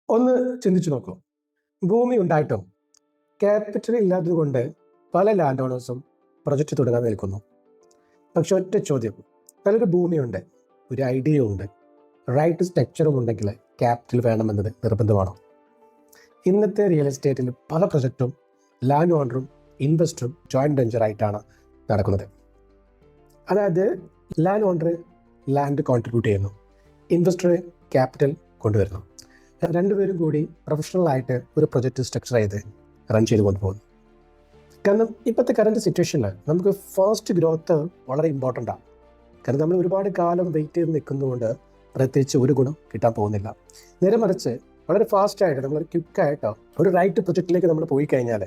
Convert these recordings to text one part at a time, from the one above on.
ഒന്ന് ചിന്തിച്ചു നോക്കൂ. ഭൂമി ഉണ്ടായിട്ടും ക്യാപിറ്റൽ ഇല്ലാത്തതുകൊണ്ട് പല ലാൻഡ് ഓണേഴ്സും പ്രൊജക്റ്റ് തുടങ്ങാൻ നിൽക്കുന്നു. പക്ഷെ ഒറ്റ ചോദ്യം, നല്ലൊരു ഭൂമിയുണ്ട്, ഒരു ഐഡിയ ഉണ്ട്, റൈറ്റ് സ്ട്രക്ചറും ഉണ്ടെങ്കിൽ ക്യാപിറ്റൽ വേണമെന്നത് നിർബന്ധമാണോ? ഇന്നത്തെ റിയൽ എസ്റ്റേറ്റിൽ പല പ്രൊജക്റ്റും ലാൻഡ് ഓണറും ഇൻവെസ്റ്ററും ജോയിൻറ്റ് വെഞ്ചറായിട്ടാണ് നടക്കുന്നത്. അതായത് ലാൻഡ് ഓണർ ലാൻഡ് കോൺട്രിബ്യൂട്ട് ചെയ്യുന്നു, ഇൻവെസ്റ്റർ ക്യാപിറ്റൽ കൊണ്ടുവരുന്നു. രണ്ടുപേരും കൂടി പ്രൊഫഷണലായിട്ട് ഒരു പ്രൊജക്റ്റ് സ്ട്രക്ചർ ചെയ്ത് റൺ ചെയ്ത് കൊണ്ടുപോകുന്നു. കാരണം ഇപ്പോഴത്തെ കറൻറ്റ് സിറ്റുവേഷനിൽ നമുക്ക് ഫാസ്റ്റ് ഗ്രോത്ത് വളരെ ഇമ്പോർട്ടൻ്റ് ആണ്. കാരണം നമ്മൾ ഒരുപാട് കാലം വെയിറ്റ് ചെയ്ത് നിൽക്കുന്നതുകൊണ്ട് പ്രത്യേകിച്ച് ഒരു ഗുണം കിട്ടാൻ പോകുന്നില്ല. നേരെ മറിച്ച് വളരെ ഫാസ്റ്റായിട്ട് നമ്മൾ ക്വിക്കായിട്ട് ഒരു റൈറ്റ് പ്രൊജക്റ്റിലേക്ക് നമ്മൾ പോയി കഴിഞ്ഞാൽ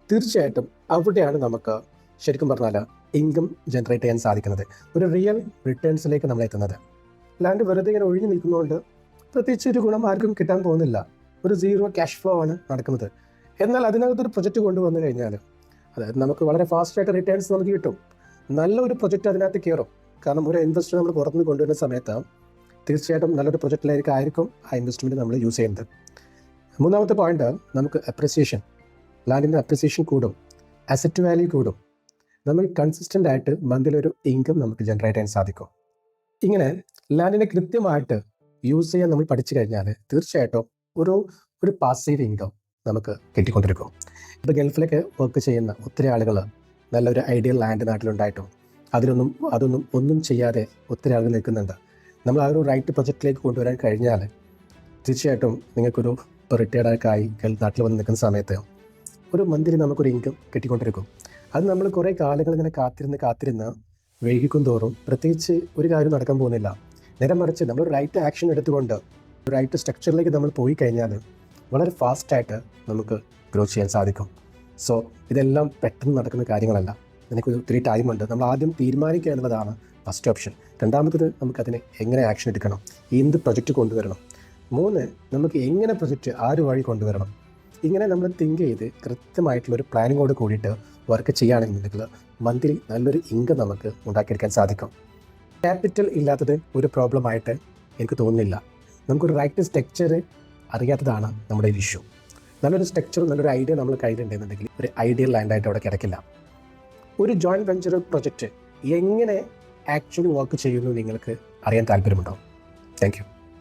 തീർച്ചയായിട്ടും അവിടെയാണ് നമുക്ക് ശരിക്കും പറഞ്ഞാൽ ഇൻകം ജനറേറ്റ് ചെയ്യാൻ സാധിക്കുന്നത്, ഒരു റിയൽ റിട്ടേൺസിലേക്ക് നമ്മൾ എത്തുന്നത്. ലാൻഡ് വെറുതെ ഇങ്ങനെ ഒഴിഞ്ഞു നിൽക്കുന്നതുകൊണ്ട് പ്രത്യേകിച്ച് ഒരു ഗുണം ആർക്കും കിട്ടാൻ പോകുന്നില്ല. ഒരു സീറോ ക്യാഷ് ഫ്ലോ ആണ് നടക്കുന്നത്. എന്നാൽ അതിനകത്തൊരു പ്രൊജക്റ്റ് കൊണ്ടുവന്നു കഴിഞ്ഞാൽ അതായത് നമുക്ക് വളരെ ഫാസ്റ്റായിട്ട് റിട്ടേൺസ് നമുക്ക് കിട്ടും. നല്ലൊരു പ്രൊജക്റ്റ് അതിനകത്ത് കയറും. കാരണം ഒരു ഇൻവെസ്റ്റർ നമ്മൾ പുറത്തുനിന്ന് കൊണ്ടുവരുന്ന സമയത്ത് തീർച്ചയായിട്ടും നല്ലൊരു പ്രൊജക്റ്റിലായിരിക്കും ആ ഇൻവെസ്റ്റ്മെൻറ്റ് നമ്മൾ യൂസ് ചെയ്യുന്നത്. മൂന്നാമത്തെ പോയിന്റ്, നമുക്ക് അപ്രിസിയേഷൻ, ലാൻഡിൻ്റെ അപ്രിസിയേഷൻ കൂടും, അസറ്റ് വാല്യൂ കൂടും. നമ്മൾ കൺസിസ്റ്റൻ്റ് ആയിട്ട് മന്ത്ലി ഒരു ഇൻകം നമുക്ക് ജനറേറ്റ് ചെയ്യാൻ സാധിക്കും. ഇങ്ങനെ ലാൻഡിനെ കൃത്യമായിട്ട് യൂസ് ചെയ്യാൻ നമ്മൾ പഠിച്ചു കഴിഞ്ഞാൽ തീർച്ചയായിട്ടും ഒരു പാസീവ് ഇൻകം നമുക്ക് കിട്ടിക്കൊണ്ടിരിക്കും. ഇപ്പോൾ ഗൾഫിലൊക്കെ വർക്ക് ചെയ്യുന്ന ഒത്തിരി ആളുകൾ നല്ലൊരു ഐഡിയൽ ലാൻഡ് നാട്ടിലുണ്ടായിട്ടും അതൊന്നും ചെയ്യാതെ ഒത്തിരി ആളുകൾ നിൽക്കുന്നുണ്ട്. നമ്മൾ ആ ഒരു റൈറ്റ് പ്രൊജക്റ്റിലേക്ക് കൊണ്ടുവരാൻ കഴിഞ്ഞാൽ തീർച്ചയായിട്ടും നിങ്ങൾക്കൊരു റിട്ടയർഡൊക്കെ ആയി നാട്ടിൽ വന്ന് നിൽക്കുന്ന സമയത്ത് ഒരു മന്ത്ലി നമുക്കൊരു ഇൻകം കിട്ടിക്കൊണ്ടിരിക്കും. അത് നമ്മൾ കുറേ കാലങ്ങൾ ഇങ്ങനെ കാത്തിരുന്ന് വൈകിക്കും തോറും പ്രത്യേകിച്ച് ഒരു കാര്യം നടക്കാൻ പോകുന്നില്ല. നേരെ മറിച്ച് നമ്മൾ റൈറ്റ് ആക്ഷൻ എടുത്തുകൊണ്ട് റൈറ്റ് സ്ട്രക്ചറിലേക്ക് നമ്മൾ പോയി കഴിഞ്ഞാൽ വളരെ ഫാസ്റ്റായിട്ട് നമുക്ക് ഗ്രോ ചെയ്യാൻ സാധിക്കും. സോ ഇതെല്ലാം പെട്ടെന്ന് നടക്കുന്ന കാര്യങ്ങളല്ല. എനിക്ക് ഒത്തിരി ടൈമുണ്ട്. നമ്മൾ ആദ്യം തീരുമാനിക്കുക എന്നുള്ളതാണ് ഫസ്റ്റ് ഓപ്ഷൻ. രണ്ടാമത്തത് നമുക്കതിനെ എങ്ങനെ ആക്ഷൻ എടുക്കണം, എന്ത് പ്രൊജക്റ്റ് കൊണ്ടുവരണം. 3, നമുക്ക് എങ്ങനെ പ്രൊജക്റ്റ് ആര് വഴി കൊണ്ടുവരണം. ഇങ്ങനെ നമ്മൾ തിങ്ക് ചെയ്ത് കൃത്യമായിട്ടുള്ളൊരു പ്ലാനിങ്ങോട് കൂടിയിട്ട് വർക്ക് ചെയ്യുകയാണെന്നുണ്ടെങ്കിൽ മന്ത്ലി നല്ലൊരു ഇൻകം നമുക്ക് ഉണ്ടാക്കിയെടുക്കാൻ സാധിക്കും. ക്യാപിറ്റൽ ഇല്ലാത്തത് ഒരു പ്രോബ്ലമായിട്ട് എനിക്ക് തോന്നുന്നില്ല. നമുക്കൊരു റൈറ്റ് സ്ട്രക്ചർ അറിയാത്തതാണ് നമ്മുടെ ഒരു ഇഷ്യൂ. നല്ലൊരു സ്ട്രക്ചർ, നല്ലൊരു ഐഡിയ നമ്മൾ കയ്യിലുണ്ടെന്നുണ്ടെങ്കിൽ ഒരു ഐഡിയൽ ലാൻഡായിട്ട് അവിടെ കിടക്കില്ല. ഒരു ജോയിൻറ്റ് വെഞ്ചർ പ്രൊജക്റ്റ് എങ്ങനെ ആക്ച്വലി വർക്ക് ചെയ്യുന്നു നിങ്ങൾക്ക് അറിയാൻ താല്പര്യമുണ്ടോ? Thank you.